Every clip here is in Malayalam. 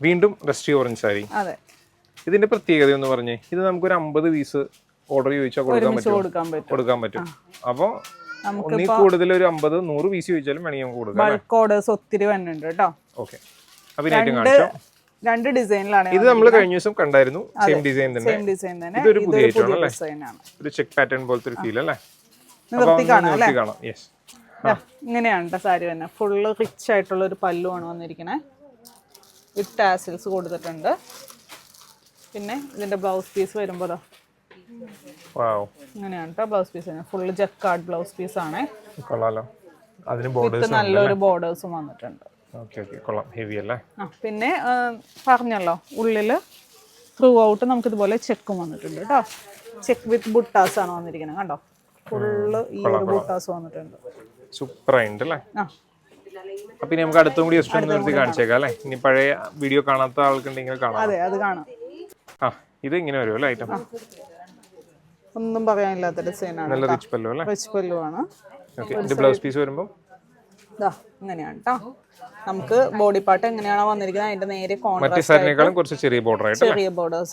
വീണ്ടും റസ്റ്റി ഓറഞ്ച് സാരി. അതെ. ഇതിന്റെ പ്രത്യേകത എന്ന് പറഞ്ഞേ, ഇത് നമുക്കൊരു 50 പീസ് ഓർഡർ ചോദിച്ചാൽ കൊടുക്കാൻ പറ്റും. അപ്പോൾ ഒന്നീ കൂടുതൽ ഒരു 50-100 പീസ് ചോദിച്ചാലും വേണമെങ്കിൽ നമുക്ക് കൊടുക്കാം. ബൾക്ക് ഓർഡേഴ്സ് ഒത്തിരി വരുന്നുണ്ട് കേട്ടോ. ഓക്കെ, അപ്പൊ ഇതിനായിട്ട് കാണിച്ചോ. 2 ഡിസൈനിലാണ്. ഇത് നമ്മൾ കഴിഞ്ഞ ദിവസം കണ്ടായിരുന്നു. സെയിം ഡിസൈൻ തന്നെ. ഇതൊരു പുതിയ ഐറ്റം അല്ലേ? ഒരു ചെക്ക് പാറ്റേൺ പോലത്തെ ഒരു ഫീൽ അല്ലേ? കാണാം. യെസ്, ഇങ്ങനെയാണ് സാരി തന്നെ. ഫുള്ള് റിച്ച് ആയിട്ടുള്ള ഒരു പല്ലുവാണ് വന്നിരിക്കുന്നത്. വിത്ത് ടാസിൽസ് കൊടുത്തിട്ടുണ്ട്. പിന്നെ ഇതിന്റെ ബ്ലൗസ് പീസ് വരുമ്പോൾ ഇങ്ങനെയാണ് കേട്ടോ. Blouse piece full jacquard blouse piece ആണ്. നല്ലൊരു ബോർഡേഴ്സും വന്നിട്ടുണ്ട്. പിന്നെ പറഞ്ഞല്ലോ, ഉള്ളില് ത്രൂ ഔട്ട് നമുക്ക് ഇതുപോലെ ചെക്കും വന്നിട്ടുണ്ട് കേട്ടോ. ചെക്ക് വിത്ത് ബുട്ടാസ് ആണ് വന്നിരിക്കുന്നത്. കണ്ടോ, ഫുള്ള് ഈ ഒരു ബുട്ടാസ് വന്നിട്ടുണ്ട്. സൂപ്പർ ആയിട്ട് അല്ലേ? അപ്പൊ ഇനി നമുക്ക് അടുത്തും കൂടി ജസ്റ്റ് ഒന്ന് നിർത്തി കാണിച്ചേക്കാം അല്ലേ? ഇനി പഴയ വീഡിയോ കാണാത്ത ആൾക്കുണ്ടെങ്കിൽ കാണാം. അതെ, അത് കാണാം. ഇത് ഇങ്ങനെ വരുമല്ലോ ഐറ്റം. ഒന്നും പറയാനില്ലാത്ത ഡിസൈനാണ്. നല്ല റിച്ച് പല്ലു അല്ലേ? റിച്ച് പല്ലു ആണ്. ബ്ലൗസ് പീസ് വരുമ്പോൾ ഇങ്ങനെയാണ് കേട്ടോ. നമുക്ക് ബോഡി പാർട്ട് എങ്ങനെയാണോ വന്നിരിക്കുന്നത് അതിന്റെ നേരെ കോൺട്രാസ്റ്റ് ചെറിയ ബോർഡേഴ്സ്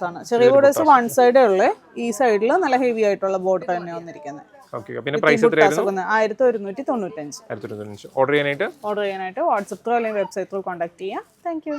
ആണ്. ചെറിയ ബോർഡേഴ്സ് വൺ സൈഡേ ഉള്ളു. ഈ സൈഡിൽ നല്ല ഹെവി ആയിട്ടുള്ള ബോർഡർ തന്നെ വന്നിരിക്കുന്നത്. 1195. ഓർഡർ ചെയ്യാനായിട്ട് വാട്സ്ആപ്പ് ത്രൂ അല്ലെങ്കിൽ വെബ്സൈറ്റ് ത്രൂ കോൺടാക്ട് ചെയ്യാം. Thank you.